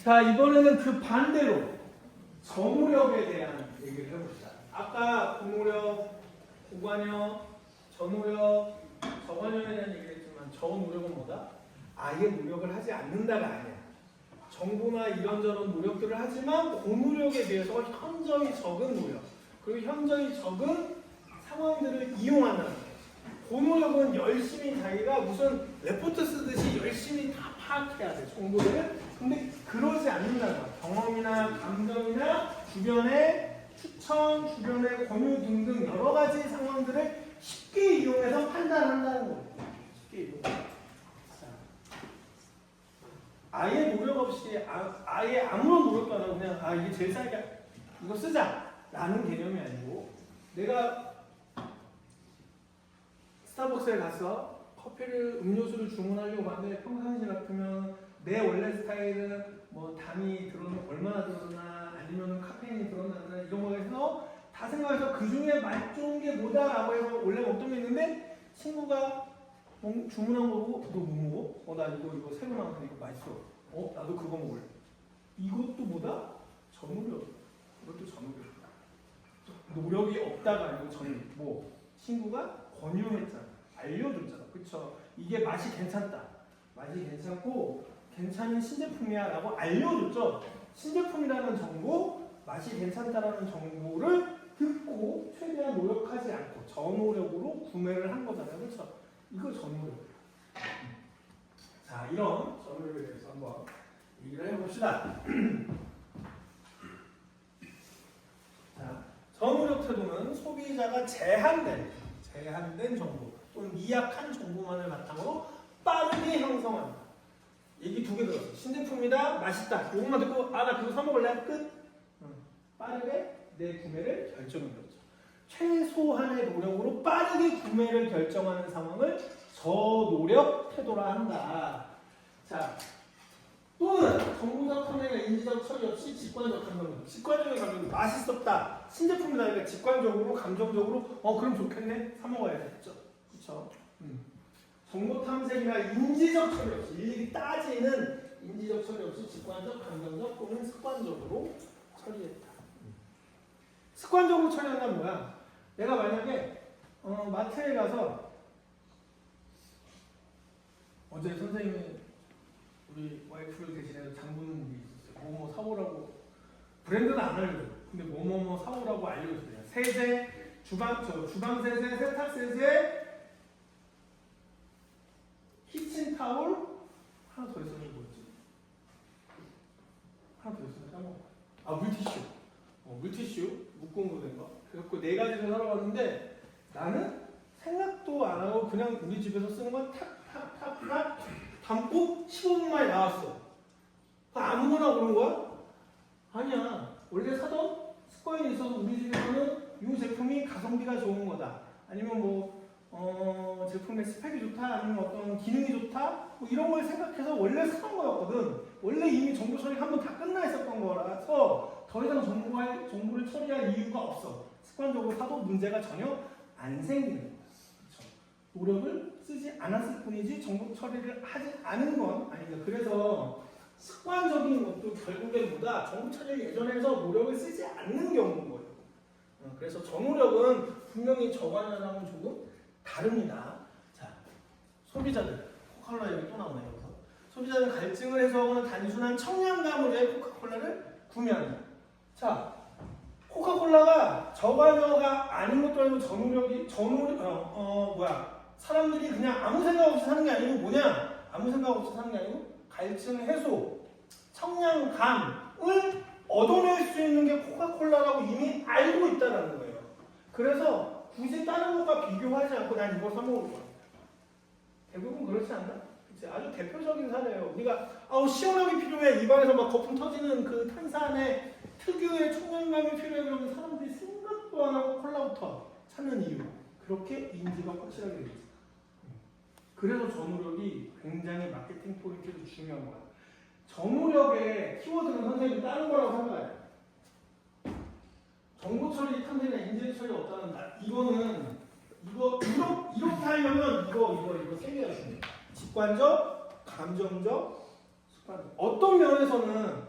자, 이번에는 그 반대로 전후력에 대한 얘기를 해봅시다. 아까 고무력, 고관력, 전후력, 저관력에 대한 얘기를 했지만 저노력은 뭐다? 아예 노력을 하지 않는다가 아니야. 정보나 이런저런 노력들을 하지만 고노력에 비해서 현저히 적은 노력, 그리고 현저히 적은 상황들을 이용한다는 거예요. 고노력은 열심히 자기가 무슨 레포트 쓰듯이 열심히 다 파악해야 돼, 정보들을. 근데 그러지 않는다는 거야. 경험이나 감정이나 주변의 추천, 주변의 권유 등등 여러 가지 상황들을 쉽게 이용해서 판단한다는 거예요. 쉽게 이용해서. 아예 노력 없이 아예 아무런 노력도 안 하고 그냥 이게 제일 싸게 이거 쓰자 라는 개념이 아니고, 내가 스타벅스에 가서 커피를 음료수를 주문하려고 하는데 평상시 같으면 내 원래 스타일은 뭐 당이 얼마나 들었나 아니면 카페인이 들었나 이런 거에 해서 다 생각해서 그 중에 맛 좋은 게 뭐다라고 해서 원래 먹던 게 있는데 친구가 주문한 거 보고 너 뭐 먹어? 나 이거 새로 나왔는데 이거 맛있어. 나도 그거 먹을래. 이것도 뭐다? 전후력. 이것도 전후력이다. 노력이 없다가 아니고 친구가 권유했잖아. 알려줬잖아. 그쵸? 이게 맛이 괜찮다. 맛이 괜찮고 괜찮은 신제품이야 라고 알려줬죠. 신제품이라는 정보, 맛이 괜찮다라는 정보를 듣고 최대한 노력하지 않고 저노력으로 구매를 한 거잖아요. 그렇죠? 이거 전후력. 자, 이런 전후력에 대해서 한번 얘기를 해봅시다. 자, 전후력 태도는 소비자가 제한된 정보 또는 미약한 정보만을 바탕으로 빠르게 형성한다. 얘기 두 개 들었어. 신제품이다, 맛있다. 이것만 듣고 나 그거 사 먹을래? 끝. 빠르게 내 구매를 결정해버리죠. 최소한의 노력으로 빠르게 구매를 결정하는 상황을 저노력 태도라 한다. 자, 또는 정보적 판단이나 인지적 처리 없이 직관적 감정. 직관적인 감정. 맛있었다. 신제품이다. 그러니까 직관적으로 감정적으로 그럼 좋겠네. 사 먹어야겠죠. 그렇죠? 정보 탐색이나 인지적 처리 없이 일일이 따지는 인지적 처리 없이 직관적, 감정적 또는 습관적으로 처리했다. 습관적으로 처리한다는 뭐야? 내가 만약에 마트에 가서 어제 선생님이 우리 와이프를 대신해서 장보는 게 있었어요. 뭐뭐 사오라고. 브랜드는 안 알려줘요. 근데 뭐뭐뭐 사오라고 알려줬어요. 세제, 주방 세제, 세탁 세제, 키친타올, 하나 더 있었는데 뭐였지? 하나 더 있었는데 까먹었다. 물티슈. 물티슈 묶은 거 된 거. 그래갖고 4가지를 사러 갔는데 나는 생각도 안 하고 그냥 우리 집에서 쓰는 건 탁탁탁탁 담고 15분 만에 나왔어. 아무거나 고른 거야? 아니야. 원래 사던 습관이 있어서 우리 집에서는 이 제품이 가성비가 좋은 거다. 아니면 제품의 스펙이 좋다. 아니면 어떤 기능이 좋다. 이런 걸 생각해서 원래 사던 거였거든. 원래 이미 정보 처리가 한 번 다 끝나 있었던 거라서 더 이상 정보를 처리할 이유가 없어. 습관적으로 사도 문제가 전혀 안 생기는 거야. 그렇죠? 노력을 쓰지 않았을 뿐이지 정보 처리를 하지 않은 건 아니다. 그래서 습관적인 것도 결국엔 뭐다? 정보 처리를 예전에서 노력을 쓰지 않는 경우인 거예요. 그래서 저노력은 분명히 저관여랑은 조금 다릅니다. 자, 소비자들 코카콜라 얘기 또 나오네요. 여기서 소비자는 갈증을 해소하거나 단순한 청량감을 위해 코카콜라를 구매한다. 자, 코카콜라가 저관여가 아닌 것도 아니고 사람들이 그냥 아무 생각 없이 사는 게 아니고 뭐냐? 아무 생각 없이 사는 게 아니고 갈증 해소, 청량감을 얻어낼 수 있는 게 코카콜라라고 이미 알고 있다는 거예요. 그래서 굳이 다른 것과 비교하지 않고 난 이걸 사 먹을 거야. 대부분 그렇지 않나? 그치? 아주 대표적인 사례예요. 우리가 시원하게 필요해. 입안에서 막 거품 터지는 그 탄산의 특유의 청량감이 필요해. 그러면 사람들이 생각도 안 하고 콜라부터 찾는 이유. 그렇게 인지가 확실하게 되어 있어요. 그래서 저노력이 굉장히 마케팅 포인트도 중요한 거야. 저노력의 키워드는 선생님이 다른 거라고 생각해요. 정보 처리, 탐색이나 인지 처리 없다는 이렇게 하려면 이거 3개가 있습니다. 직관적, 감정적, 습관적. 어떤 면에서는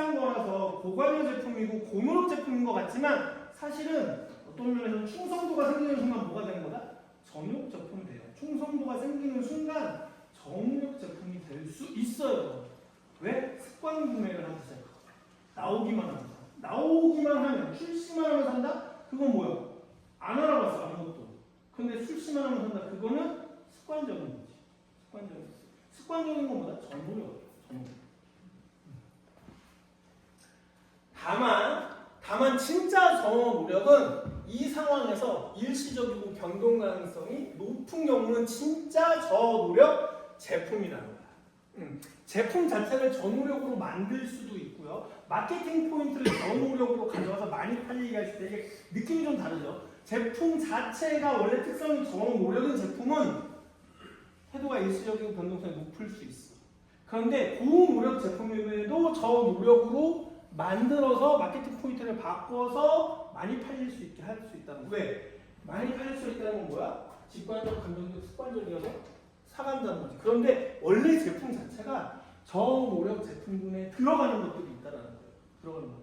쓰한 거라서 고관여 제품이고 고노력 제품인 것 같지만 사실은 어떤 면에서 충성도가 생기는 순간 뭐가 되는 거다? 전유력 제품이 돼요. 충성도가 생기는 순간 전유력 제품이 될 수 있어요. 왜? 습관 구매를 하기 시작해요. 나오기만 하면 산다. 나오기만 하면 출시만 하면 산다? 그건 뭐야? 안 알아봤어 아무것도. 근데 출시만 하면 산다. 그거는 습관적인 거지. 습관적인 건 뭐다? 전유력. 다만 진짜 정어 노력은 이 상황에서 일시적이고 변동 가능성이 높은 경우는 진짜 저노력 제품이라는 거야. 제품 자체를 저노력으로 만들 수도 있고요. 마케팅 포인트를 저노력으로 가져와서 많이 팔리게 할 때 이게 느낌이 좀 다르죠. 제품 자체가 원래 특성이 저노력인 제품은 태도가 일시적이고 변동성이 높을 수 있어. 그런데 고노력 제품임에도 저노력으로 만들어서 마케팅 포인트를 바꿔서 많이 팔릴 수 있게 할 수 있다는 거야. 왜? 많이 팔릴 수 있다는 건 뭐야? 직관적, 감정적, 습관적이어서 사간다는 거지. 그런데 원래 제품 자체가 저노력 제품군에 들어가는 것들이 있다는 거예요. 들어가는 것.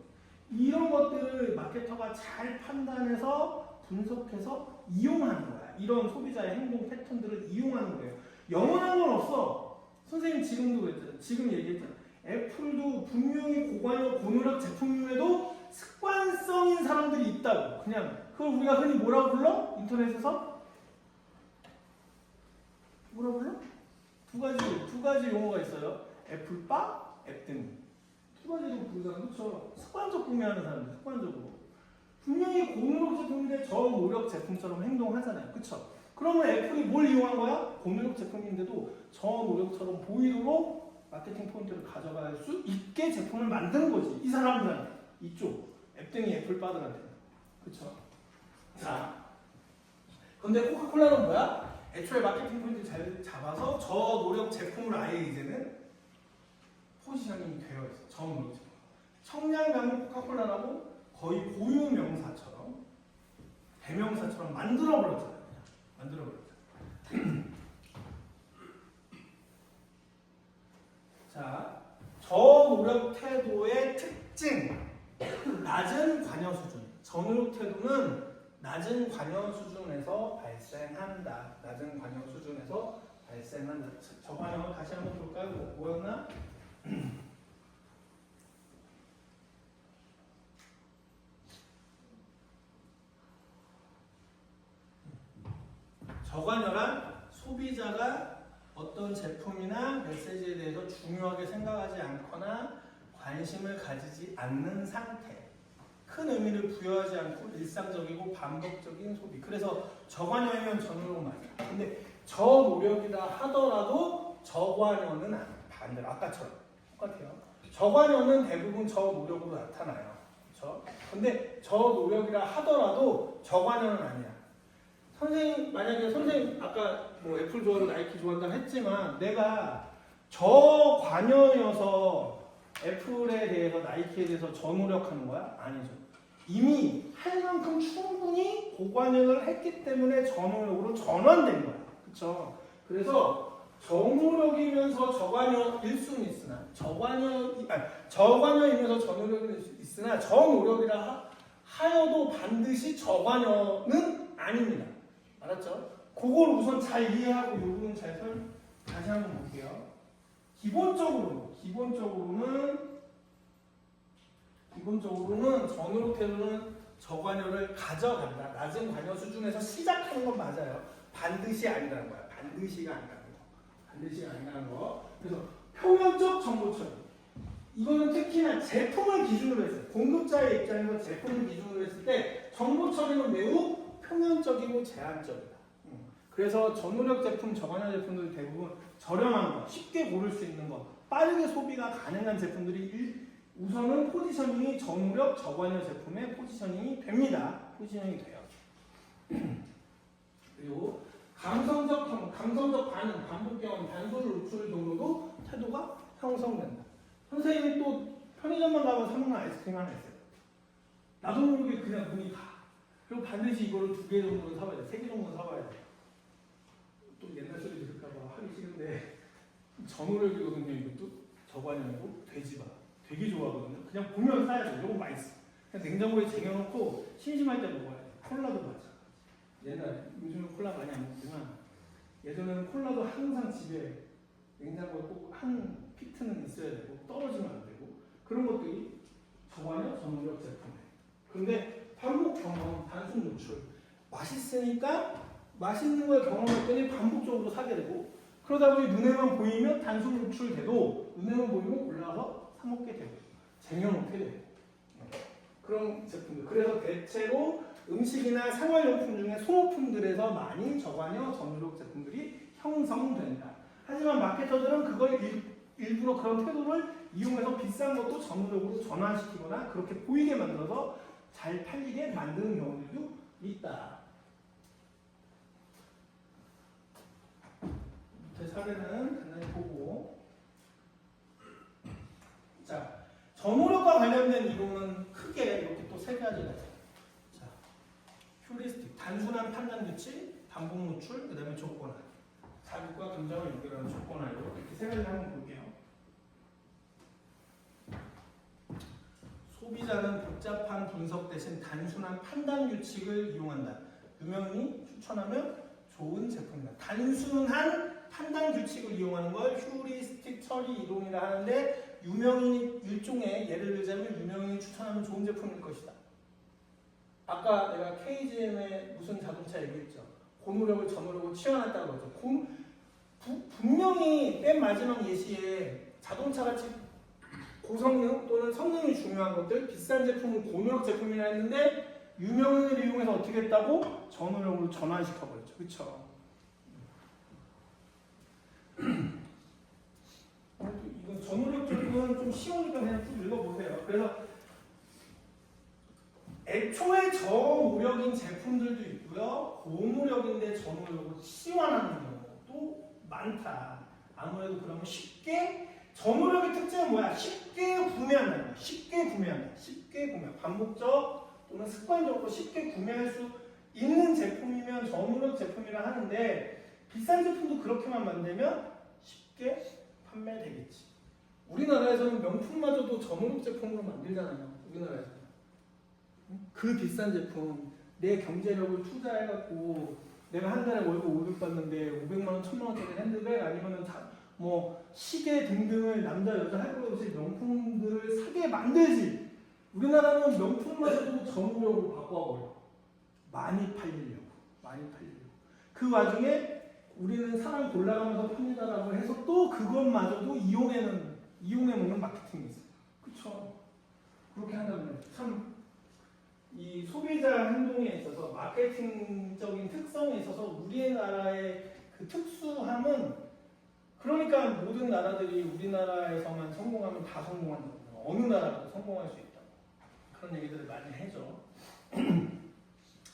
이런 것들을 마케터가 잘 판단해서 분석해서 이용하는 거야. 이런 소비자의 행동 패턴들을 이용하는 거예요. 영원한 건 없어. 선생님 지금도 그랬잖아. 지금 얘기했잖아. 애플도 분명히 고관여 고노력 제품임에도 습관성인 사람들이 있다고. 그냥 그걸 우리가 흔히 뭐라고 불러? 인터넷에서 뭐라 불러? 두 가지 용어가 있어요. 애플바, 앱등. 두 가지로 부르잖아. 그렇죠? 습관적 구매하는 사람들, 습관적으로. 분명히 고노력 제품인데 저노력 제품처럼 행동하잖아요. 그렇죠? 그러면 애플이 뭘 이용한 거야? 고노력 제품인데도 저노력처럼 보이도록 마케팅 포인트를 가져갈 수 있게 제품을 만드는 거지. 이 사람들한테. 이쪽. 앱등이 애플바들한테. 그쵸? 자. 근데 코카콜라는 뭐야? 애초에 마케팅 포인트 잘 잡아서 저노력 제품을 아예 이제는 포지셔닝이 되어 있어. 저노력 제품. 청량감은 코카콜라라고 거의 고유명사처럼 대명사처럼 만들어버렸잖아요. 만들어버렸잖아요. 자, 저노력 태도의 특징, 낮은 관여 수준. 저노력 태도는 낮은 관여 수준에서 발생한다. 낮은 관여 수준에서 발생한다. 저 관여 다시 한번 볼까요? 뭐였나? 저관여란 소비자가 어떤 제품이나 메시지에 대해서 중요하게 생각하지 않거나 관심을 가지지 않는 상태. 큰 의미를 부여하지 않고 일상적이고 반복적인 소비. 그래서 저관여이면 저노력 맞아. 근데 저노력이라 하더라도 저관여는 반대로 아까처럼 똑같아요. 저관여는 대부분 저노력으로 나타나요. 그렇죠? 근데 저노력이라 하더라도 저관여는 아니야. 만약에 선생님 아까 뭐 애플 좋아하고 나이키 좋아한다 했지만 내가 저관여여서 애플에 대해서 나이키에 대해서 저노력하는 거야? 아니죠. 이미 할 만큼 충분히 고관여를 했기 때문에 저노력으로 전환된 거야. 그쵸? 그래서 저노력이면서 저관여일 수는 있으나 저관여이면서 저노력이 있으나 저노력이라 하여도 반드시 저관여는 아닙니다. 알았죠? 그걸 우선 잘 이해하고 이 부분 다시 한번 볼게요. 기본적으로는 저노력 태도는 저관여를 가져간다. 낮은 관여 수준에서 시작하는 건 맞아요. 반드시 아니라는 거야. 반드시가 아니라는 거. 그래서 표면적 정보 처리. 이거는 특히나 제품을 기준으로 했어요. 공급자의 입장에서 제품을 기준으로 했을 때 정보 처리는 매우 표면적이고 제한적이다. 그래서 저노력 제품, 저관여 제품들 대부분 저렴한 거, 쉽게 고를 수 있는 거, 빠르게 소비가 가능한 제품들이 우선은 포지셔닝이 저노력, 저관여 제품의 포지셔닝이 됩니다. 포지셔닝이 돼요. 그리고 감성적 반응, 반복 경험, 단순 노출 정도도 태도가 형성된다. 선생님이 또 편의점만 가면 사 먹는 아이스크림 하나 있어요. 나도 모르게 그냥 눈이 가. 그리고 반드시 이거를 2개 정도는 사봐야 돼. 3개 정도는 사봐야 돼. 또 옛날 소리 들을까봐 하기 싫은데 저노력이거든요. 이것도 저관여이고 돼지바. 되게 좋아하거든요. 그냥 보면 사야 돼. 이거 맛있어. 그냥 냉장고에 쟁여놓고 심심할 때 먹어야 돼. 콜라도 마찬가지. 옛날에 요즘은 콜라 많이 안 먹지만 예전에는 콜라도 항상 집에 냉장고에 꼭 한 피트는 있어야 되고 떨어지면 안 되고 그런 것들이 저관여 전문력 제품이에요. 그런데 반복 경험, 단순 노출 맛있으니까 맛있는 걸 경험했더니 반복적으로 사게 되고 그러다 보니 눈에만 보이면 단순 노출돼도 눈에만 보이면 골라서 사 먹게 되고 쟁여놓게 되고 그런 제품들. 그래서 대체로 음식이나 생활용품 중에 소모품들에서 많이 저관여 전유력 제품들이 형성된다. 하지만 마케터들은 그걸 일부러 그런 태도를 이용해서 비싼 것도 전유력으로 전환시키거나 그렇게 보이게 만들어서 잘 팔리게 만드는 경우들도 있다. 밑에 사례는 간단히 보고 자, 전유력과 관련된 이론은 크게 이렇게 또 세 가지가 있어요. 자, 휴리스틱, 단순한 판단 규칙, 반복 노출, 그 다음에 조건화. 자극과 감정을 연결하는 조건화로 이렇게 세 가지를 한번 볼게요. 소비자는 복잡한 분석 대신 단순한 판단 규칙을 이용한다. 유명인이 추천하면 좋은 제품이다. 단순한 판단 규칙을 이용하는 걸 휴리스틱 처리 이론이라 하는데 유명인이 일종의 예를 들자면 유명인이 추천하면 좋은 제품일 것이다. 아까 내가 KGM의 무슨 자동차 얘기했죠. 고노력을 전후력을 치환했다고 그러죠. 분명히 맨 마지막 예시에 자동차같이 고성능 또는 성능이 중요한 것들 비싼 제품은 고노력 제품이라 했는데 유명인을 이용해서 어떻게 했다고? 전후력으로 전환시켜버렸죠. 그렇죠? 이건 전후력 쪽은 좀 쉬우니까 그냥 쭉 읽어보세요. 그래서 애초에 저무력인 제품들도 있고요. 고무력인데 전후력으로 치환하는 경우도 많다. 아무래도 그러면 쉽게 저무력의 특징은 뭐야? 쉽게 구매한다. 쉽게 구매한다. 쉽게 구매. 반복적 또는 습관적으로 쉽게 구매할 수 있는 제품이면 저무력 제품이라 하는데 비싼 제품도 그렇게만 만들면 쉽게 판매되겠지. 우리나라에서는 명품마저도 저무력 제품으로 만들잖아요. 우리나라에서. 그 비싼 제품, 내 경제력을 투자해갖고 내가 한 달에 월급 500 받는데 500만 원, 1000만 원짜리 핸드백 아니면은 뭐 시계 등등을 남자 여자 할 것 없이 명품들을 사게 만들지. 우리나라는 명품마저도 저무력으로 바꿔버려. 많이 팔리려고. 그 와중에 우리는 사람 골라가면서 팝니다라고 해서 또 그것마저도 이용해 먹는 마케팅이 있어요. 그렇죠? 그렇게 한다면 참. 이 소비자 행동에 있어서 마케팅적인 특성에 있어서 우리나라의 그 특수함은 그러니까 모든 나라들이 우리나라에서만 성공하면 다 성공한다고 어느 나라도 성공할 수 있다 그런 얘기들을 많이 해죠.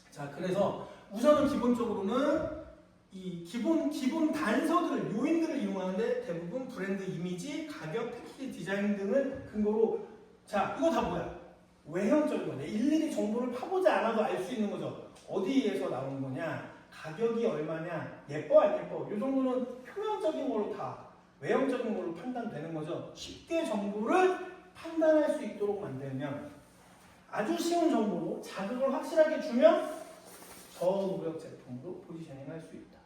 자, 그래서 우선은 기본적으로는 이 기본 단서들을 요인들을 이용하는데 대부분 브랜드 이미지, 가격, 패키지 디자인 등을 근거로 자 이거 다 뭐야? 외형적인 거네. 일일이 정보를 파보지 않아도 알 수 있는 거죠. 어디에서 나오는 거냐, 가격이 얼마냐, 예뻐 안 예뻐, 이 정도는 표면적인 걸로 다 외형적인 걸로 판단되는 거죠. 쉽게 정보를 판단할 수 있도록 만들면 아주 쉬운 정보로 자극을 확실하게 주면 저무력 제품으로 포지셔닝할 수 있다.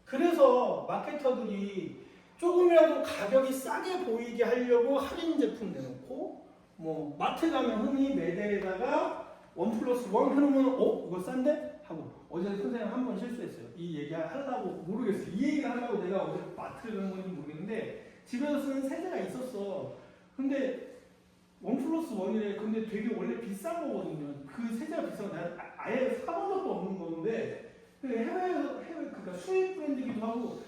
그래서 마케터들이 조금이라도 가격이 싸게 보이게 하려고 할인 제품 내놓고 뭐 마트 가면 흔히 매대에다가 1+1 해놓으면 이거 싼데? 하고 어제 선생님 한 번 실수했어요. 이 얘기 하려고 모르겠어요. 이 얘기를 하려고 내가 어제 마트를 간 건지 모르겠는데 집에서 쓰는 세제가 있었어. 근데 1+1이래. 근데 되게 원래 비싼 거거든요. 그 세제가 비싼 거 내가 아예 사본 적도 없는 건데 그러니까 수입 브랜드기도 하고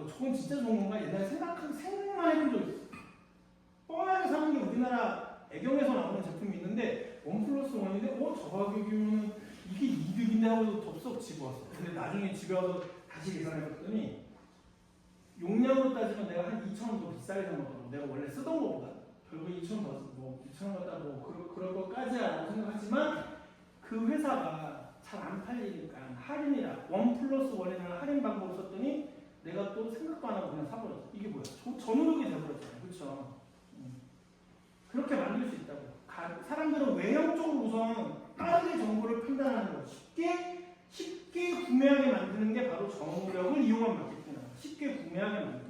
저건 진짜 좋은 건가? 옛날에 생각만 해본 적 있어. 뻔하게 사는 게 우리나라 애경에서 나오는 제품이 있는데 1+1인데 저 가격이면 이게 이득인데 하고 덥석 집어왔어. 근데 나중에 집에 와서 다시 계산해봤더니 용량으로 따지면 내가 한 2,000원 더 비싸게 산 거거든. 내가 원래 쓰던 거보다 결국 2,000원 더 뭐 2,000원 갖다 뭐 그럴 것까지야 생각하지만 그 회사가 잘 안 팔리니까 할인이라 1+1이라는 할인 방법을 썼더니 내가 또 생각도 안 하고 그냥 사버렸어. 이게 뭐야? 전후력이 돼버렸잖아요. 그렇죠? 그렇게 만들 수 있다고. 사람들은 외형적으로 우선 빠르게 정보를 판단하는 거. 쉽게 구매하게 만드는 게 바로 정보력을 이용한 마케팅이에요. 쉽게 구매하게 만드는 거.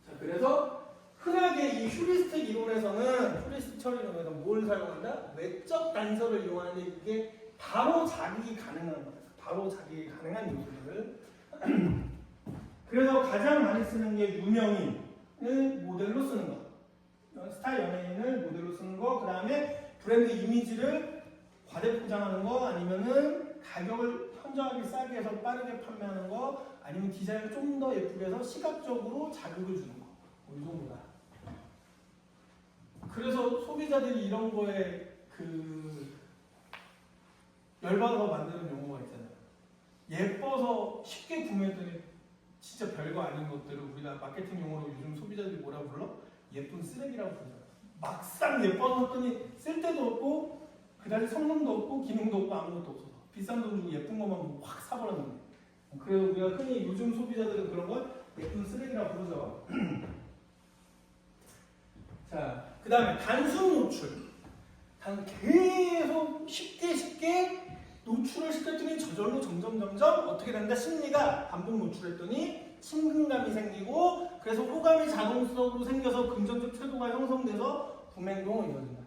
자, 그래서 흔하게 이 휴리스틱 이론에서는 휴리스틱 처리 이론에서 뭘 사용한다? 외적 단서를 이용하는데 이게 바로 자극이 가능한 거예요. 바로 자극이 가능한 요소들을. 그래서 가장 많이 쓰는 게 유명인을 모델로 쓰는 거. 스타 연예인을 모델로 쓰는 거. 그 다음에 브랜드 이미지를 과대 포장하는 거. 아니면은 가격을 현저하게 싸게 해서 빠르게 판매하는 거. 아니면 디자인을 좀 더 예쁘게 해서 시각적으로 자극을 주는 거. 이 정도다. 그래서 소비자들이 이런 거에 열받아서 만드는 용어가 있잖아요. 예뻐서 쉽게 구매했더니 진짜 별거 아닌 것들을 우리가 마케팅 용어로 요즘 소비자들이 뭐라 불러? 예쁜 쓰레기라고 부르잖아요. 막상 예뻐서 샀더니 쓸데도 없고 그다지 성능도 없고 기능도 없고 아무것도 없어서 비싼 돈 주고 예쁜 것만 확 사버렸는 거예요. 그래서 우리가 흔히 요즘 소비자들은 그런 걸 예쁜 쓰레기라고 부르죠. 자, 그 다음에 단순 노출. 계속 쉽게 노출을 시켰더니 저절로 점점 어떻게 된다? 심리가 반복 노출했더니 친근감이 생기고 그래서 호감이 자동적으로 생겨서 긍정적 태도가 형성돼서 구매 행동이 이어진다.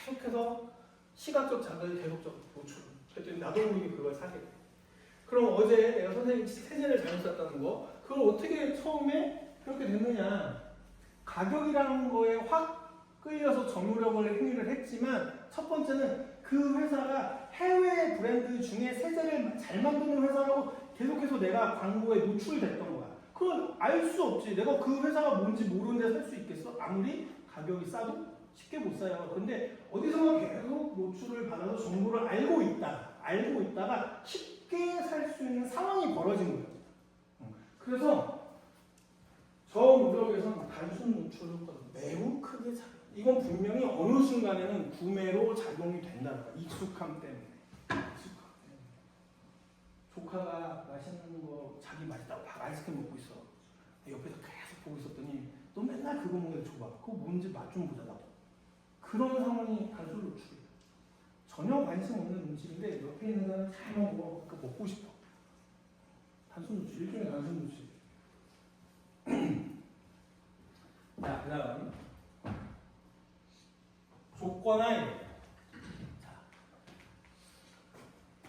계속해서 시각적 자극을 계속적으로 노출했더니 나도 모르게 그걸 사게 돼. 그럼 어제 내가 선생님 세제를 잘못 샀다는 거 그걸 어떻게 처음에 그렇게 됐느냐. 가격이라는 거에 확 끌려서 정보력을 행위를 했지만 첫 번째는 그 회사가 해외 브랜드 중에 세제를 잘 만드는 회사라고 계속해서 내가 광고에 노출됐던 거야. 그건 알 수 없지. 내가 그 회사가 뭔지 모르는데 살 수 있겠어? 아무리 가격이 싸도 쉽게 못 사요. 근데 어디선가 계속 노출을 받아서 정보를 알고 있다가 쉽게 살 수 있는 상황이 벌어진 거예요. 그래서 저 무역에서는 단순 노출 효과가 매우 크게 작용. 이건 분명히 어느 순간에는 구매로 작용이 된다는 거야. 익숙함 때문에. 조카가 맛있는 거 자기 맛있다고 막 아이스크림 먹고 있어. 옆에서 계속 보고 있었더니 너 맨날 그거 먹는데 줘봐. 그거 뭔지 맛 좀 보자 나도. 그런 상황이 단순 노출이야. 전혀 관심 없는 음식인데 옆에 있는 사람은 잘 먹어. 그거 먹고 싶어. 단순 노출. 일종의 단순 노출. 자, 그 다음 조건화 이론.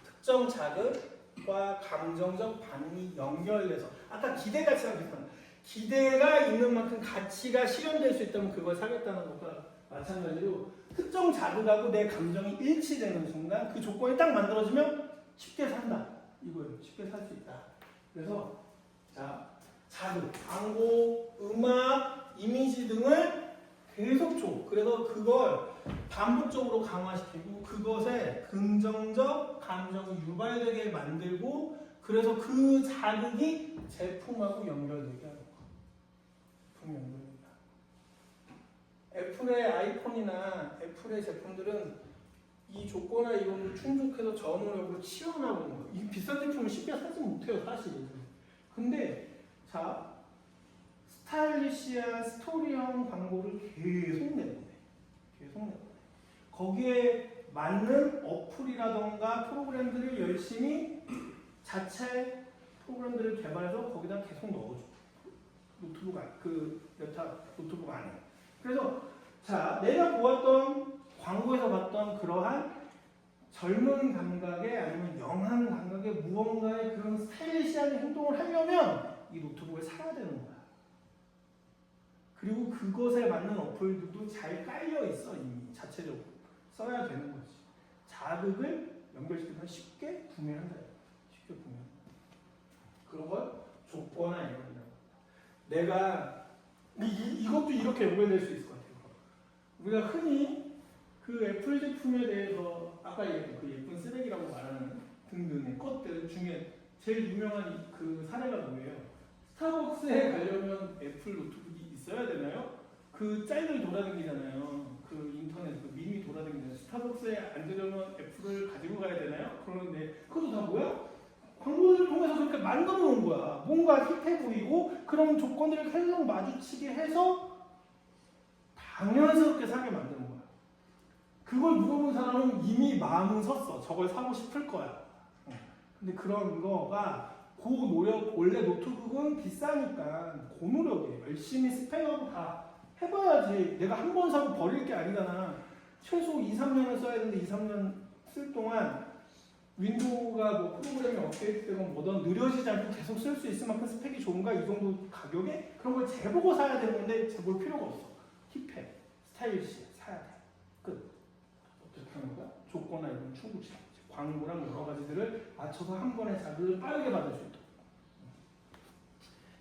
특정 자극과 감정적 반응이 연결돼서 아까 기대가치랑 비슷한 기대가 있는 만큼 가치가 실현될 수 있다면 그걸 사겠다는 것과 마찬가지로 특정 자극하고 내 감정이 일치되는 순간 그 조건이 딱 만들어지면 쉽게 산다. 이거예요. 쉽게 살 수 있다. 그래서 자 자극, 광고, 음악, 이미지 등을 계속 줘. 그래서 그걸 반복적으로 강화시키고 그것에 긍정적 감정이 유발되게 만들고 그래서 그 자극이 제품하고 연결되게 하는 거야. 제품 연결된다. 애플의 아이폰이나 애플의 제품들은 이 조건화 이론을 충족해서 전원력으로 치환하고 있는 거야. 이 비싼 제품을 쉽게 사지 못해요, 사실. 근데 자 스타일리시한 스토리형 광고를 계속 내보내. 거기에 맞는 어플이라던가 프로그램들을 열심히 자체 프로그램들을 개발해서 거기다 계속 넣어줘. 노트북 안에. 그래서 자 내가 보았던 광고에서 봤던 그러한 젊은 감각에 아니면 영한 감각에 무언가의 그런 스타일리시한 행동을 하려면 이 노트북을 사야 되는 거야. 그리고 그것에 맞는 어플들도 잘 깔려 있어 이미 자체적으로 써야 되는 거지. 자극을 연결시키면 쉽게 구매한다. 쉽게 구매. 그런 걸 조건화 이론이라고. 내가 이것도 이렇게 연결될 수 있을 것 같아요. 우리가 흔히 그 애플 제품에 대해서 아까 얘기했던 그 예쁜 쓰레기라고 말하는 등등의 것들 중에 제일 유명한 그 사례가 뭐예요? 스타벅스에 가려면 애플 노트북이 있어야 되나요? 그 짤들 돌아다니잖아요. 그 인터넷 그 밈이 돌아다니잖아요. 스타벅스에 앉으려면 애플을 가지고 가야 되나요? 그러는데 그것도 다 뭐야? 광고를 통해서 그렇게 만들어 놓은 거야. 뭔가 힙해 보이고 그런 조건들을 계속 마주치게 해서 당연스럽게 사게 만드는 거야. 그걸 물어본 사람은 이미 마음은 섰어. 저걸 사고 싶을 거야. 근데 그런 거가 고노력, 원래 노트북은 비싸니까 고노력이에요. 열심히 스펙하고 다 해봐야지. 내가 한 번 사고 버릴 게 아니잖아. 최소 2, 3년을 써야 되는데 2, 3년 쓸 동안 윈도우가 뭐 프로그램이 업데이트되건 뭐든 느려지지 않고 계속 쓸 수 있을 만큼 스펙이 좋은가 이 정도 가격에 그런 걸 재보고 사야 되는 건데 재볼 필요가 없어. 힙해, 스타일리시해, 사야 돼. 끝. 어떻게 하는 거야? 조건이나 이런 충분히 광고랑 여러 가지들을 맞춰서 한 번에 자극을 빠르게 받을 수 있도록.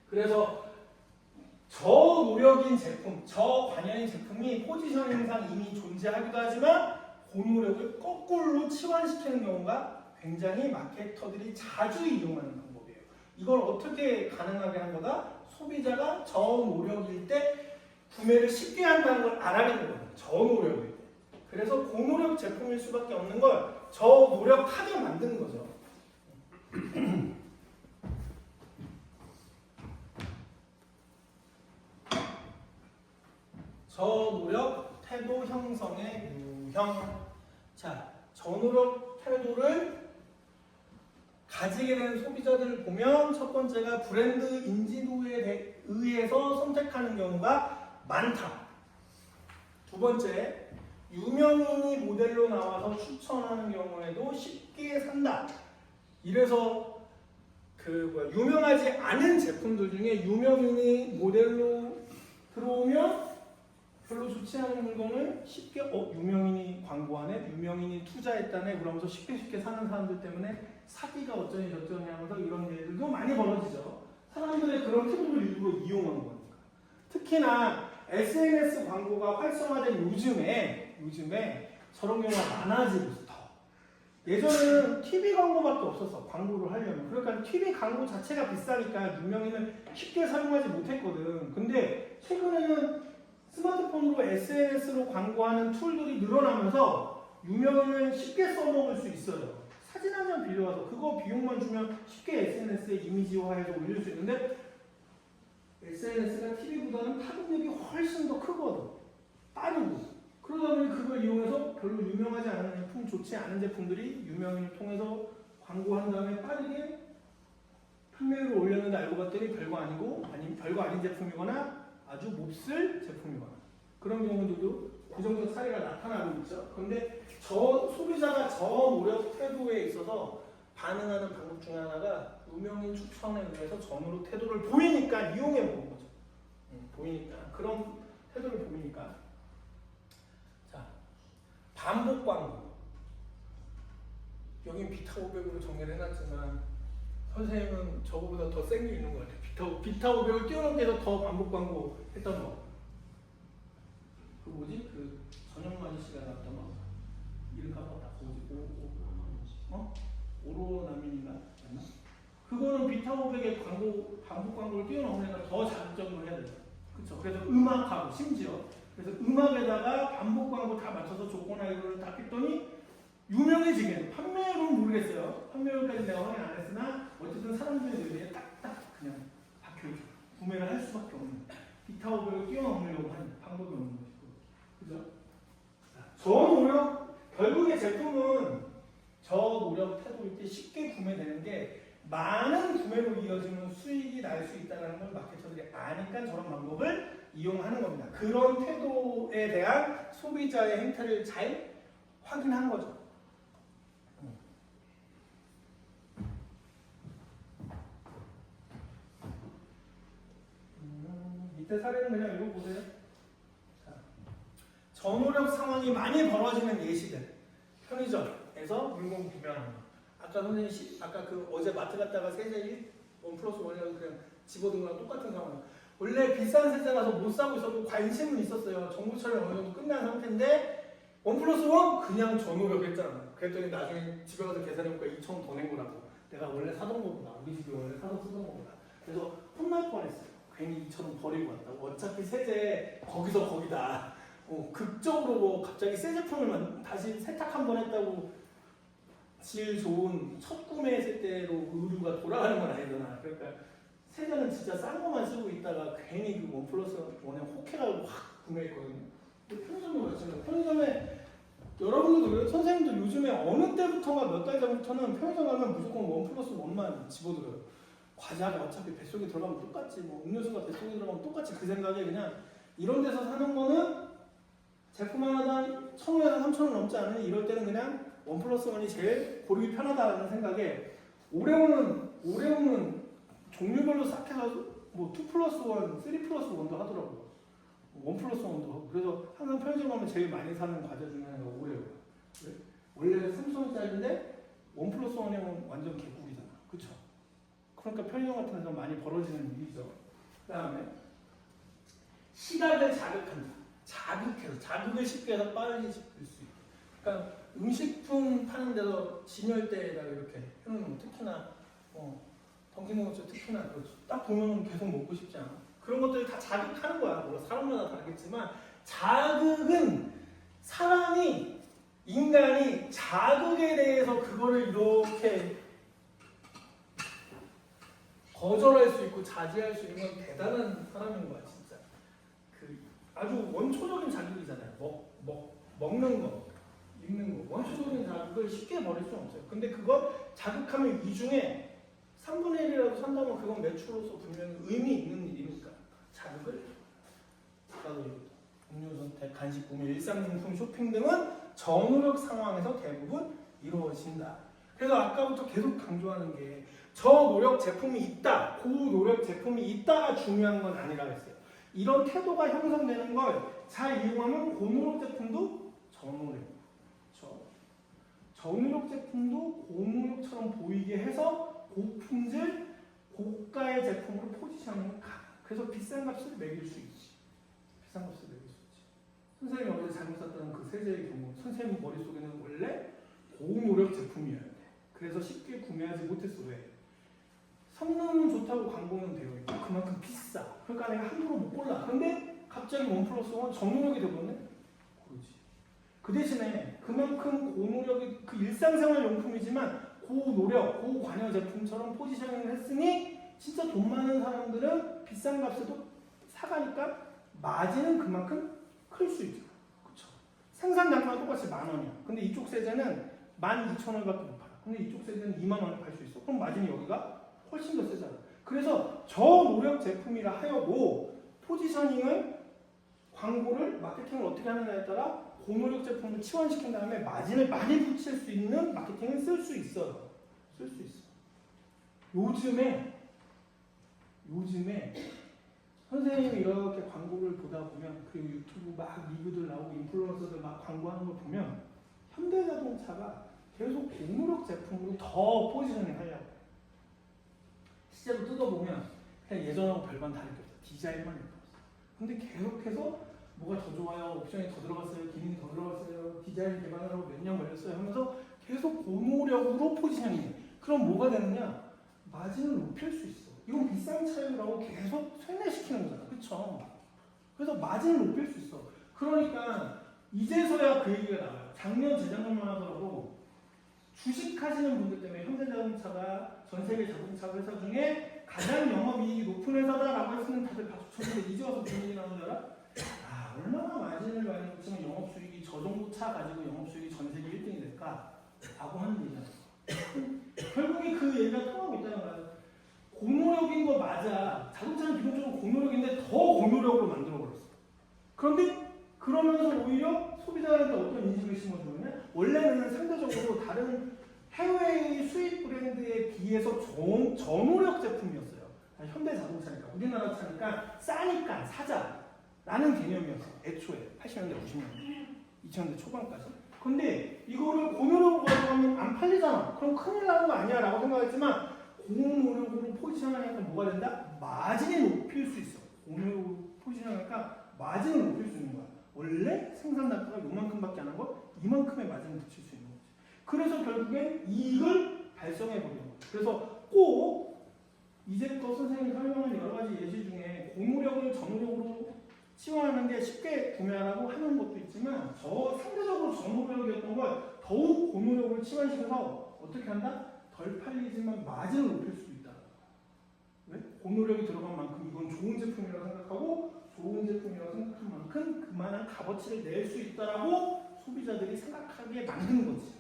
그래서 저노력인 제품, 저관여인 제품이 포지셔닝상 이미 존재하기도 하지만 고노력을 거꾸로 치환시키는 경우가 굉장히 마케터들이 자주 이용하는 방법이에요. 이걸 어떻게 가능하게 한 거다? 소비자가 저노력일 때 구매를 쉽게 한다는 걸 알아내는 거예요. 저노력일 때. 그래서 고노력 제품일 수밖에 없는 걸 저노력하게 만드는 거죠. 저노력 태도 형성의 유형. 자, 저노력 태도를 가지게 되는 소비자들을 보면 첫 번째가 브랜드 인지도에 의해서 선택하는 경우가 많다. 두 번째, 유명인이 모델로 나와서 추천하는 경우에도 쉽게 산다. 이래서 유명하지 않은 제품들 중에 유명인이 모델로 들어오면 별로 좋지 않은 물건을 쉽게 유명인이 광고하네, 유명인이 투자했다네 그러면서 쉽게 사는 사람들 때문에 사기가 어쩌니 저쩌니 하면서 이런 일들도 많이 벌어지죠. 사람들의 그런 태도를 일부러 이용하는 거니까. 특히나 SNS 광고가 활성화된 요즘에 저런 경우가 많아지고 있어. 예전에는 TV 광고밖에 없었어. 광고를 하려면. 그러니까 TV 광고 자체가 비싸니까 유명인을 쉽게 사용하지 못했거든. 근데 최근에는 스마트폰으로 SNS로 광고하는 툴들이 늘어나면서 유명인을 쉽게 써먹을 수 있어요. 사진 한 장 빌려와서 그거 비용만 주면 쉽게 SNS에 이미지화해서 올릴 수 있는데 SNS가 TV보다는 파급력이 훨씬 더 크거든. 빠르고. 그러다 보니 그걸 이용해서 별로 유명하지 않은 제품, 좋지 않은 제품들이 유명인을 통해서 광고한 다음에 빠르게 판매율을 올렸는데 알고 봤더니 별거 아니고 아니면 별거 아닌 제품이거나 아주 몹쓸 제품이거나 그런 경우들도 부정적 사례가 나타나고 있죠. 그런데 소비자가 저노력 태도에 있어서 반응하는 방법 중 하나가 유명인 추천에 의해서 저노력 태도를 보이니까 이용해 보는 거죠. 보이니까 그런 태도를 보이니까 자 반복 광고 여긴 비타 500으로 정리를 해놨지만 선생님은 저거보다 더 센 게 있는 것 같아요. 비타 500을 뛰어넘게 해서 더 반복 광고 했던 거. 그 뭐지? 그 전현무 아저씨가 나왔던 거. 이름 까먹었다. 오로나민인가? 맞나? 그거는 비타 500의 반복 광고를 뛰어넘으니까 더 자극적으로 해야 돼요. 그렇죠? 그래서 음악하고 심지어 그래서 음악에다가 반복 광고 다 맞춰서 조건이나 이거를 딱 했더니 유명해지게 판매율은 모르겠어요. 판매율까지 내가 확인 안 했으나 어쨌든 사람들의 뇌리에 딱딱 그냥 박혀있죠. 구매를 할 수밖에 없는 비타 500을 뛰어넘으려고 하는 방법이 없는 것이고 그죠? 저노력 결국에 제품은 저노력 태도일 때 쉽게 구매되는 게 많은 구매로 이어지는 수익이 날 수 있다는 걸 마케터들이 아니까 저런 방법을 이용하는 겁니다. 그런 태도에 대한 소비자의 행태를 잘 확인하는 거죠. 밑에 사례는 그냥 읽어보세요. 자, 저노력 상황이 많이 벌어지는 예시들. 편의점에서 물건 구매하는 거. 아까 선생님 아까 어제 마트 갔다가 세제 1+1이라고 그냥 집어든 거랑 똑같은 상황. 원래 비싼 세제라서 못 사고 있어도 관심은 있었어요. 정부 촬영 어느 정도 끝난 상태인데 1+1 그냥 저노력 했잖아. 그랬더니 나중에 집에 가서 계산해보니까 2,000원 더 낸 거라고. 내가 원래 사던 거보다 우리 집이 원래 사서 쓰던 거보다. 그래서 혼날 뻔했어요. 괜히 2,000원 버리고 왔다고. 어차피 세제 거기서 거기다. 극적으로 뭐 갑자기 새 제품을 다시 세탁 한 번 했다고 질 좋은 첫 구매했을 때로 의류가 돌아가는 건 아니잖아. 그러니까 세제는 진짜 싼 거만 쓰고 있다가 괜히 그 1+1에 혹해가지고 확 구매했거든요. 마찬가지예요. 편의점에 여러분들도 그래요. 선생님도 요즘에 어느 때부터가 몇 달 전부터는 편의점 가면 무조건 1+1만 집어들어요. 과자가 어차피 뱃속에 들어가면 똑같지, 뭐 음료수가 뱃속에 들어가면 똑같이 그 생각에 그냥 이런 데서 사는 거는 제품 하나당 1,000원에서 3,000원 넘지 않으니 이럴 때는 그냥 1+1이 제일 고르기 편하다라는 생각에 오레오는 종류별로 싹 해서 뭐 2+1, 3+1도 하더라고요. 1+1도 하고. 그래서 항상 편의점 가면 제일 많이 사는 과자 중에 하나가 오레오예요. 원래 3,000원짜리인데 1+1이면 완전 개꿀이잖아. 그쵸? 그러니까 편의점 같은 데서 많이 벌어지는 일이죠. 그 다음에 시각을 자극한다. 자극을 쉽게 해서 빨리 집을 수 있게. 그러니까 음식품 파는 데서 진열대에다가 이렇게 해놓으면 특히나 던킨도너츠 특히나 그렇죠. 딱 보면 계속 먹고 싶지 않아. 그런 것들이 다 자극하는 거야. 물론 사람마다 다르겠지만 자극은 인간이 자극에 대해서 그거를 이렇게 거절할 수 있고 자제할 수 있는 건 대단한 사람인 거야, 진짜. 아주 원초적인 자극이잖아요. 먹는 거, 읽는 거. 원초적인 자극을 쉽게 버릴 수는 없어요. 근데 그걸 자극하면 이 중에 3분의 1이라도 산다면 그건 매출로서 분명히 의미 있는 일이니까. 자극을 음료 선택, 간식 구매, 일상용품 쇼핑 등은 저노력 상황에서 대부분 이루어진다. 그래서 아까부터 계속 강조하는 게 저노력 제품이 있다, 고노력 제품이 있다가 중요한 건 아니라 했어요. 이런 태도가 형성되는 걸 잘 이용하면 고노력 제품도 저노력, 그렇죠? 저노력 제품도 고노력처럼 보이게 해서 고품질, 고가의 제품으로 포지셔닝을 가. 그래서 비싼 값을 매길 수 있지. 선생님이 어제 잘못 샀다는 그 세제의 경우, 선생님 머릿속에는 원래 고노력 제품이어야 돼. 그래서 쉽게 구매하지 못했어. 왜? 성능은 좋다고 광고는 되어 있고 그만큼 비싸. 그러니까 내가 함부로 못 골라. 근데 갑자기 1+1 저노력이 되거든. 그렇지. 그 대신에 그만큼 고노력이 그 일상생활 용품이지만 고노력, 고관여 제품처럼 포지셔닝을 했으니 진짜 돈 많은 사람들은 비싼 값에도 사가니까 마진은 그만큼 클 수 있죠. 그렇죠. 생산 단가가 똑같이 10,000원이야. 근데 이쪽 세제는 12,000원밖에 못 팔아. 근데 이쪽 세제는 20,000원에 팔 수 있어. 그럼 마진이 여기가 훨씬 더 세잖아. 그래서 저노력 제품이라 하여도 포지셔닝을 광고를 마케팅을 어떻게 하느냐에 따라 고노력 제품을 치환시킨 다음에 마진을 많이 붙일 수 있는 마케팅을 쓸 수 있어요. 요즘에 선생님이 이렇게 광고를 보다 보면 그리고 유튜브 막 리뷰들 나오고 인플루언서들 막 광고하는 걸 보면 현대자동차가 계속 고노력 제품으로 더 포지셔닝 하려고 해요. 실제로 뜯어보면 그냥 예전하고 별반 다를 게 없어요. 디자인만 예뻤어요. 근데 계속해서 뭐가 더 좋아요, 옵션이 더 들어갔어요, 기능이 더 들어갔어요, 디자인 개발하라고 몇 년 걸렸어요 하면서 계속 고노력으로 포지셔닝해. 그럼 뭐가 되느냐? 마진을 높일 수 있어. 이건 비싼 차유라고 계속 쇠뇌시키는 거잖아. 그쵸? 그래서 마진을 높일 수 있어. 그러니까 이제서야 그 얘기가 나와요. 작년, 재작년만 하더라도 주식하시는 분들 때문에 현대자동차가 전 세계 자동차 회사 중에 가장 영업이익이 높은 회사다라고 했으면 다들 박수 쳤는데 이제 와서 무슨 얘기 나오는 줄 알아? 얼마나 마진을 많이 붙이면 영업수익이 저 정도 차 가지고 영업수익이 전 세계 1등이 될까? 라고 하는 얘기잖아요. 결국에 그 얘기가 통하고 있다는 거예요. 고노력인 거 맞아. 자동차는 기본적으로 고노력인데 더 고노력으로 만들어버렸어. 그런데 그러면서 오히려 소비자한테 어떤 인식을 심어주느냐? 원래는 상대적으로 다른 해외의 수입 브랜드에 비해서 저노력 제품이었어요. 현대자동차니까 우리나라 차니까 싸니까 사자라는 개념이었어. 애초에 80년대, 90년대, 2000년대 초반까지. 근데 이거를 고노력으로 가져가면 안 팔리잖아. 그럼 큰일 나는 거 아니야 라고 생각했지만 고노력으로 포지션하니까 뭐가 된다? 마진이 높일 수 있어. 고노력으로 포지션하니까 마진을 높일 수 있는 거야. 원래 생산 단가가 요만큼밖에 안 한 거 이만큼의 마진을 붙일 수 있는 거지. 그래서 결국엔 이익을 발생해 보려는 거야. 그래서 꼭 이제껏 선생님이 설명한 여러 가지 예시 중에 고노력을 저노력으로 치환하는 게 쉽게 구매하라고 하는 것도 있지만 상대적으로 저노력이었던 걸 더욱 고노력으로 치환시켜서 어떻게 한다? 덜 팔리지만 마진을 높일 수도 있다. 왜? 고노력이 들어간 만큼 이건 좋은 제품이라고 생각하고 좋은 제품이라고 생각한 만큼 그만한 값어치를 낼 수 있다라고 소비자들이 생각하게 만든 거지.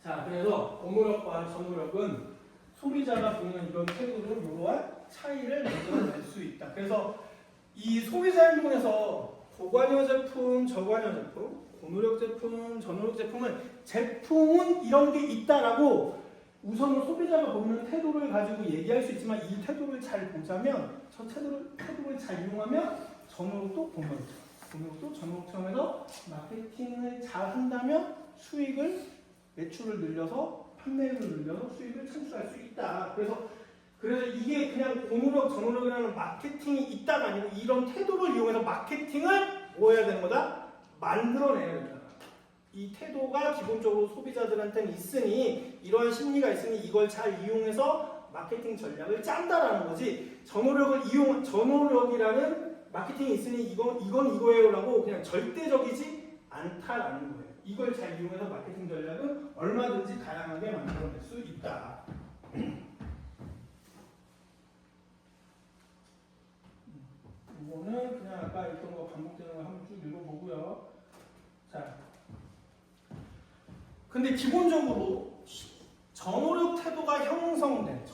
자, 그래서 고노력과 저노력은 소비자가 보이는 이런 태도로 이러한 차이를 만들어낼 수 있다. 그래서 이 소비자 행동에서 고관여 제품, 저관여 제품, 고노력 제품, 저노력 제품은 제품은 이런 게 있다라고 우선은 소비자가 보이는 태도를 가지고 얘기할 수 있지만 이 태도를 잘 보자면 저 태도를 잘 이용하면 저노력도 고노력도 저노력처럼해서 마케팅을 잘 한다면 수익을 매출을 늘려서 판매율을 늘려서 수익을 창출할 수 있다. 그래서 이게 그냥 고노력, 저노력이라는 마케팅이 있다가 아니고 이런 태도를 이용해서 마케팅을 뭐 해야 되는 거다? 만들어내야 된다. 이 태도가 기본적으로 소비자들한테는 있으니 이러한 심리가 있으니 이걸 잘 이용해서 마케팅 전략을 짠다라는 거지. 저노력이라는 마케팅이 있으니 이건 이거예요라고 그냥 절대적이지 않다라는 거예요. 이걸 잘 이용해서 마케팅 전략은 얼마든지 다양하게 만들어낼 수 있다. 이거는 그냥 아까 했던 거 반복되는 거 한번 쭉 읽어보고요. 자, 근데 기본적으로 저노력 태도가 형성된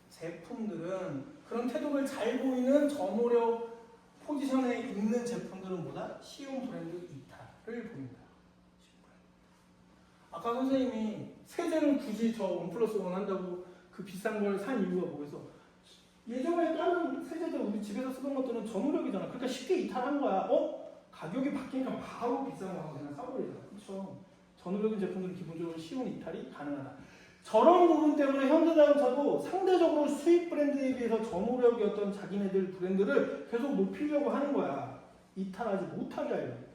제품들은 그런 태도를 잘 보이는 저노력 포지션에 있는 제품들은 뭐다? 쉬운 브랜드 이탈을 보인다. 아까 선생님이 세제는 굳이 저 1+1 한다고 그 비싼 걸 산 이유가 뭐겠어? 예전에 다른 세제들 우리 집에서 쓰던 것들은 저노력이잖아. 그러니까 쉽게 이탈한 거야. 가격이 바뀌니까 바로 비싼 거 그냥 사버리잖아. 그렇죠? 저노력인 제품들은 기본적으로 쉬운 이탈이 가능하다. 저런 부분 때문에 현대자동차도 상대적으로 수입 브랜드에 비해서 저노력이었던 자기네들 브랜드를 계속 높이려고 하는 거야. 이탈하지 못하게 하려고.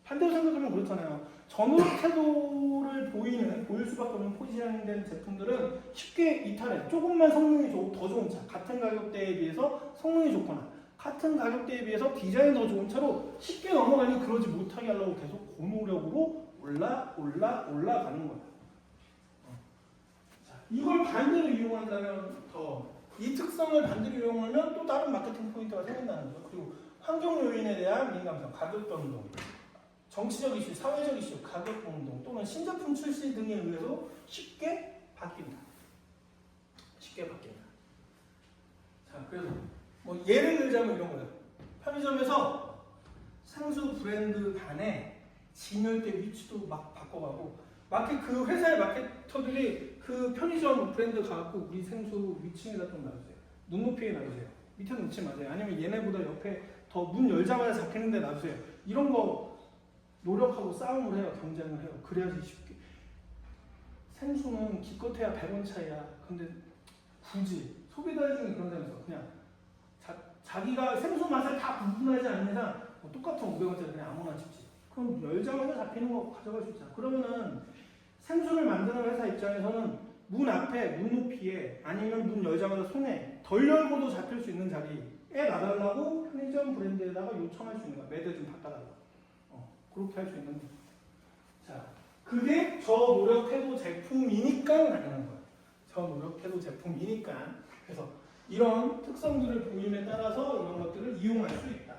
반대로 생각하면 그렇잖아요. 저노력 태도를 보일 수밖에 없는 포지셔닝된 제품들은 쉽게 이탈해. 조금만 성능이 더 좋은 차, 같은 가격대에 비해서 성능이 좋거나 같은 가격대에 비해서 디자인이 더 좋은 차로 쉽게 넘어가니 그러지 못하게 하려고 계속 고노력으로 올라가는 거야. 이걸 반대로 이용한다면 이 특성을 반대로 이용하면 또 다른 마케팅 포인트가 생긴다는 거죠. 그리고 환경 요인에 대한 민감성, 가격 변동, 정치적 이슈, 사회적 이슈, 가격 변동 또는 신제품 출시 등에 의해서 쉽게 바뀐다. 자, 그래서 뭐 예를 들자면 이런 거예요. 편의점에서 생수 브랜드 간에 진열대 위치도 막 바꿔가고 그 회사의 마케터들이 그 편의점 브랜드 가갖고 우리 생수 위층에다 좀 놔주세요. 눈높이에 놔주세요. 밑에 놓지 마세요. 아니면 얘네보다 옆에 더 문 열자마자 잡히는 데 놔주세요. 이런 거 노력하고 싸움을 해요. 경쟁을 해요. 그래야지 쉽게. 생수는 기껏해야 100원 차이야. 근데 굳이 소비자 중에 그런 사람이 있어. 그냥 자기가 생수 맛을 다 구분하지 않는 이상 똑같은 500원짜리 그냥 아무나 집지. 그럼 열자마자 잡히는 거 가져갈 수 있잖아. 그러면은 생수를 만드는 회사 입장에서는 문 앞에, 문 높이에 아니면 문 열자마자 손에 덜 열고도 잡힐 수 있는 자리에 놔달라고 편의점 브랜드에다가 요청할 수 있는 거야. 매대 좀 바꿔달라고. 그렇게 할 수 있는 거야. 자, 그게 저노력 태도 제품이니까 가능한 거야. 저노력 태도 제품이니까. 그래서 이런 특성들을 보임에 따라서 이런 것들을 이용할 수 있다.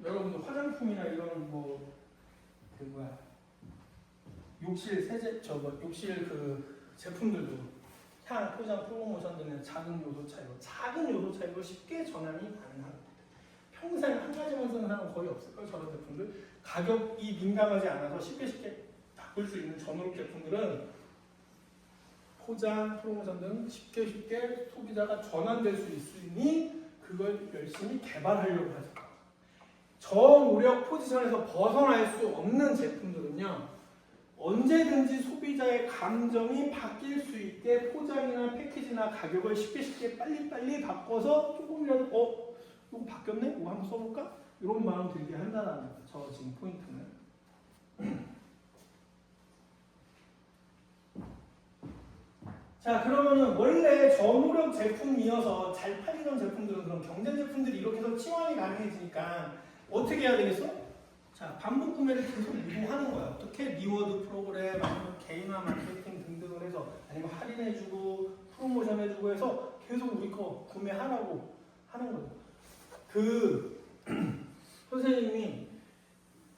여러분들 화장품이나 이런 욕실 제품들도 향, 포장, 프로모션 등의 작은 요소 차이로 쉽게 전환이 가능합니다. 평생 한 가지만 쓰는 사람은 거의 없을 거예요. 저런 제품들. 가격이 민감하지 않아서 쉽게 바꿀 수 있는 저노력 제품들은 포장, 프로모션 등 쉽게 소비자가 전환될 수 있으니 그걸 열심히 개발하려고 하죠. 저노력 포지션에서 벗어날 수 없는 제품들은요, 언제든지 소비자의 감정이 바뀔 수 있게 포장이나 패키지나 가격을 쉽게 빨리 바꿔서 조금이라도 이거 바뀌었네? 이거 한번 써볼까? 이런 마음 들게 한다는 거죠. 저 지금 포인트는. 자, 그러면은 원래 저노력 제품이어서 잘 팔리던 제품들은 그럼 경쟁 제품들이 이렇게 해서 치환이 가능해지니까 어떻게 해야 되겠어? 자, 반복 구매를 계속 유도하는 거야. 어떻게? 리워드 프로그램, 아니면 개인화 마케팅 등등을 생각을 해서 아니면 할인해주고 프로모션해주고 해서 계속 우리 거 구매하라고 하는 거죠. 그 선생님이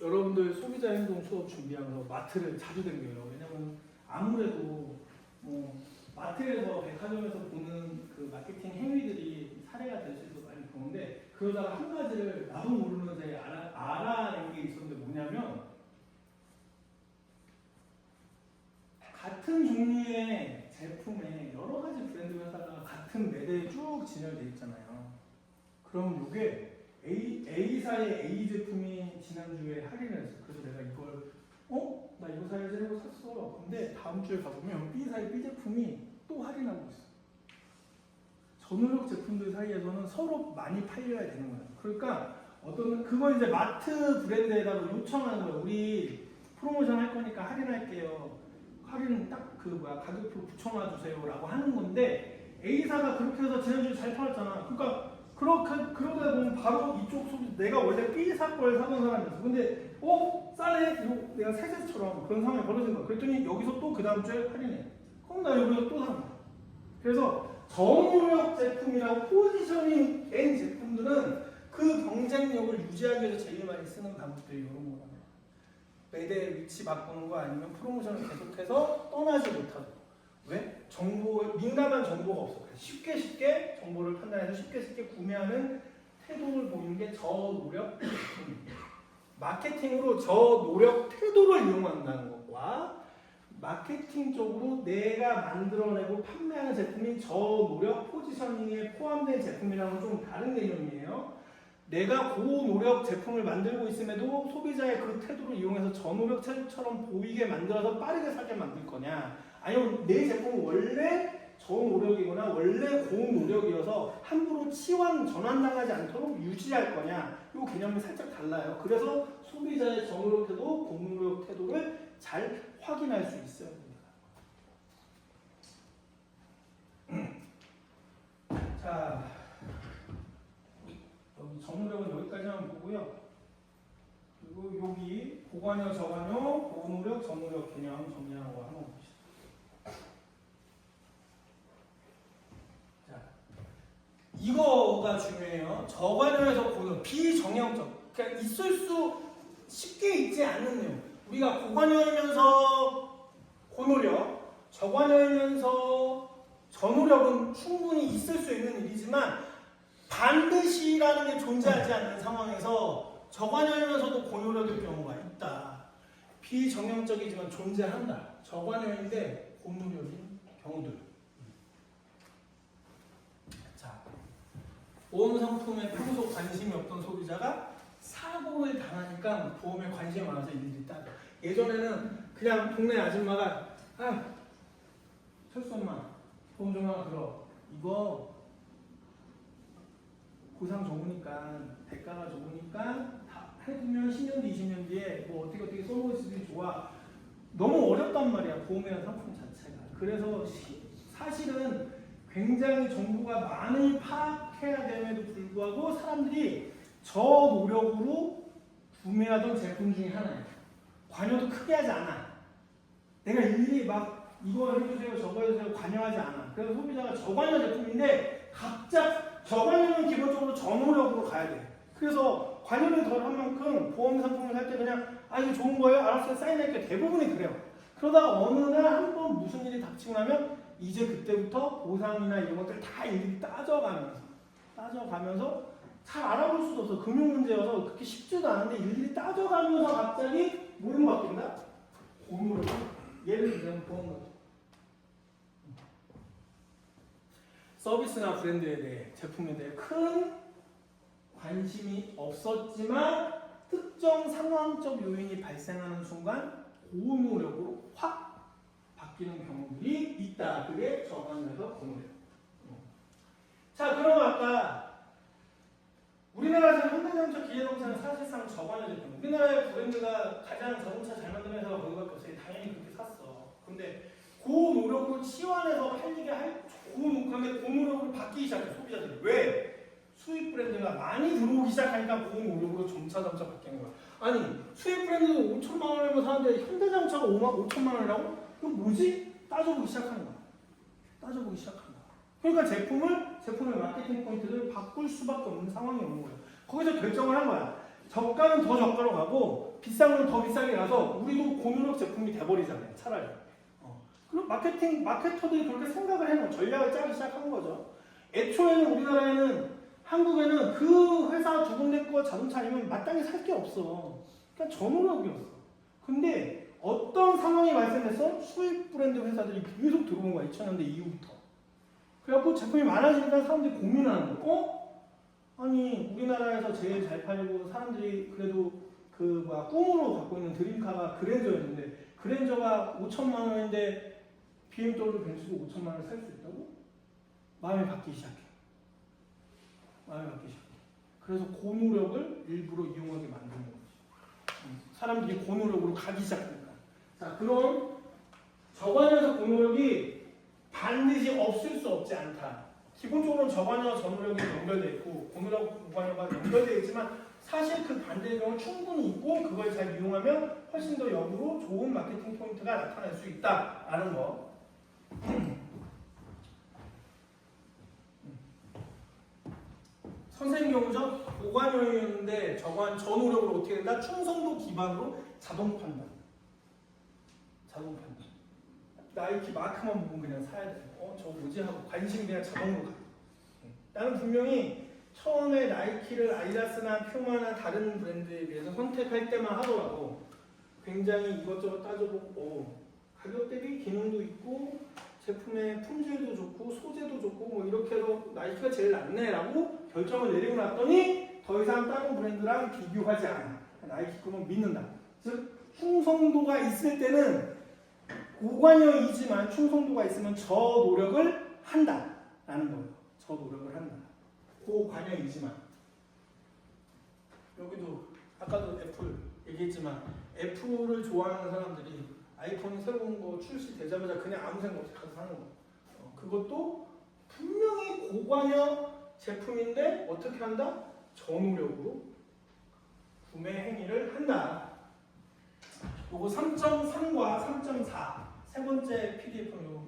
여러분들 소비자 행동 수업 준비하면서 마트를 자주 댕겨요. 왜냐면 아무래도 뭐 마트에서 백화점에서 보는 그 마케팅 행위들이 사례가 될 수 있어서 많이 보는데 그러다가 한 가지를 나도 모르는 사이에 알아낸 게 있었는데 뭐냐면 같은 종류의 제품에 여러 가지 브랜드 회사가 같은 매대에 쭉 진열돼 있잖아요. 그럼 이게 A사의 A 제품이 지난주에 할인을 했어. 그래서 내가 이걸 나 이거 사야지 하고 샀어. 근데 다음 주에 가보면 B사의 B 제품이 또 할인하고 있어. 전후력 제품들 사이에서는 서로 많이 팔려야 되는 거야. 그러니까 그거 이제 마트 브랜드에다가 요청하는 거야. 우리 프로모션 할 거니까 할인할게요. 할인 딱 가격표 붙여놔 주세요라고 하는 건데 A사가 그렇게 해서 지난주에 잘 팔았잖아. 그러니까 그러다 보면 바로 이쪽 소비 내가 원래 B사 걸 사던 사람이었어. 근데 싸네? 이거 내가 세세처럼 그런 상황이 벌어진 거야. 그랬더니 여기서 또 그 다음 주에 할인해. 그럼 나 여기서 또 사는 거야. 그래서 저무력 제품이랑 포지셔닝 된 제품들은 그 경쟁력을 유지하기 위해서 제일 많이 쓰는 방법들이 이런 거거든요. 매대 위치 바꾸는 거 아니면 프로모션을 계속해서 떠나지 못하고. 왜? 민감한 정보가 없어. 쉽게 정보를 판단해서 쉽게 구매하는 태도를 보이는 게 저노력 제품입니다. 마케팅으로 저노력 태도를 이용한다는 것과 마케팅적으로 내가 만들어내고 판매하는 제품이 저노력 포지셔닝에 포함된 제품이랑은 좀 다른 개념이에요. 내가 고노력 제품을 만들고 있음에도 소비자의 그 태도를 이용해서 저노력 태도처럼 보이게 만들어서 빠르게 사게 만들 거냐, 아니면 내 제품은 원래 저노력이거나 원래 고노력이어서 함부로 전환당하지 않도록 유지할 거냐, 이 개념이 살짝 달라요. 그래서 소비자의 저노력 태도, 고노력 태도를 잘 확인할 수 있어야 됩니다. 자, 여기 저노력은 여기까지만 보고요. 그리고 여기 고관여, 저관여, 고노력, 저노력 개념 정리하고 한번 봅시다. 자, 이거가 중요해요. 저관여에서 고노력, 비정형적, 그러니까 있을 수 쉽게 있지 않는 내용. 우리가 고관여이면서 고노력, 저관여이면서 저노력은 충분히 있을 수 있는 일이지만 반드시라는 게 존재하지 않는 상황에서 저관여이면서도 고노력일 경우가 있다. 비정형적이지만 존재한다. 저관여인데 고노력인 경우들. 자, 보험 상품에 평소 관심이 없던 소비자가 사고를 당하니까 보험에 관심이 많아서 일일이 따져. 예전에는 그냥 동네 아줌마가 철수 엄마 보험 좀 하나 들어. 이거 보상 좋으니까 대가가 좋으니까 다 해두면 10년 뒤 20년 뒤에 뭐 어떻게 써먹을 수도 좋아. 너무 어렵단 말이야, 보험이라는 상품 자체가. 그래서 사실은 굉장히 정보가 많이 파악해야 됨에도 불구하고 사람들이 저노력으로 구매하던 제품 중에 하나예요. 관여도 크게 하지 않아. 내가 일일이 막 이거 해주세요 저거 해주세요 관여하지 않아. 그래서 소비자가 저관여 제품인데 각자 저관여는 기본적으로 저노력으로 가야 돼. 그래서 관여를 덜 한 만큼 보험 상품을 살 때 그냥 이거 좋은 거예요? 알았어요. 사인할게요. 대부분이 그래요. 그러다가 어느 날 한 번 무슨 일이 닥치고 나면 이제 그때부터 보상이나 이런 것들 다 일일이 따져가면서 잘 알아볼 수도 없어. 금융 문제여서 그렇게 쉽지도 않은데 일일이 따져가면서 갑자기 뭘로 바뀐다? 고노력. 예를 들면 보험 거죠. 서비스나 브랜드에 대해, 제품에 대해 큰 관심이 없었지만 특정 상황적 요인이 발생하는 순간 고노력으로 확 바뀌는 경우들이 있다. 그게 저관여에서 고노력. 자, 그럼 아까 우리나라에서 현대자동차, 기아자동차는 사실상 저관여 제품. 우리나라의 브랜드가 가장 자동차 잘 만드는 회사가 거기밖에 없어요. 당연히 그렇게 샀어. 근데 고노력을 치환해서 팔리게 그런데 고노력으로 바뀌기 시작해, 소비자들이. 왜? 수입 브랜드가 많이 들어오기 시작하니까 고노력으로 점차 바뀌는 거야. 아니, 수입 브랜드도 5천만 원이면 사는데 현대자동차가 5천만 원이라고? 그럼 뭐지? 따져보기 시작하는 거야. 따져보기 시작한다. 그러니까 제품의 마케팅 포인트를 바꿀 수밖에 없는 상황이 오는 거예요. 거기서 결정을 한 거야. 저가는 더 저가로 가고 비싼 건 더 비싸게 가서 우리도 고누력 제품이 돼버리잖아요. 차라리. 그럼 마케터들이 그렇게 생각을 해놓은 전략을 짜기 시작한 거죠. 애초에는 우리나라에는 한국에는 그 회사 두 군데 거 자동차 아니면 마땅히 살 게 없어. 그러니까 전우력이었어. 근데 어떤 상황이 발생해서 수입 브랜드 회사들이 계속 들어온 거야. 2000년대 이후부터. 그래갖고 제품이 많아지니까 사람들이 고민하는 거. 아니 우리나라에서 제일 잘 팔리고 사람들이 그래도 꿈으로 갖고 있는 드림카가 그랜저였는데 그랜저가 5천만 원인데 BMW 벤츠도 5천만 원을 살 수 있다고? 마음이 바뀌기 시작해. 그래서 고노력을 일부러 이용하게 만드는 거지. 사람들이 고노력으로 가기 시작하니까. 자, 그럼 저관여에서 고노력이 반드시 없을 수 없지 않다. 기본적으로 저관여와 전노력이 연결되어 있고 고노력, 고관여가 연결되어 있지만 사실 그 반대의 경우는 충분히 있고 그걸 잘 이용하면 훨씬 더 역으로 좋은 마케팅 포인트가 나타날 수 있다라는 거. 선생님 경우죠. 고관여였는데 전노력으로 어떻게 된다? 충성도 기반으로 자동 판단. 나이키 마크만 보고 그냥 사야 돼. 저거 뭐지? 하고 관심이 그냥 자동으로 가. 나는 분명히 처음에 나이키를 아디다스나 퓨마나 다른 브랜드에 비해서 선택할 때만 하더라도 굉장히 이것저것 따져보고 가격 대비 기능도 있고 제품의 품질도 좋고 소재도 좋고 뭐 이렇게 해서 나이키가 제일 낫네라고 결정을 내리고 났더니 더 이상 다른 브랜드랑 비교하지 않아. 나이키 거는 믿는다. 즉 충성도가 있을 때는 고관여이지만 충성도가 있으면 저 노력을 한다라는 거예요. 저 노력을 한다. 고관여이지만 여기도 아까도 애플 얘기했지만 애플을 좋아하는 사람들이 아이폰이 새로운 거 출시되자마자 그냥 아무 생각 없이 가서 사는 거. 그것도 분명히 고관여 제품인데 어떻게 한다? 저노력으로 구매 행위를 한다. 요거 3.3과 3.4 세 번째 PDF는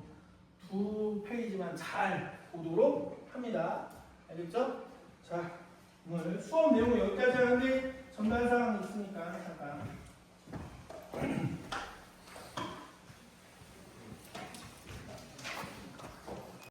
두 페이지만 잘 보도록 합니다. 알겠죠? 자, 오늘 수업 내용은 여기까지 하는데 전달사항이 있으니까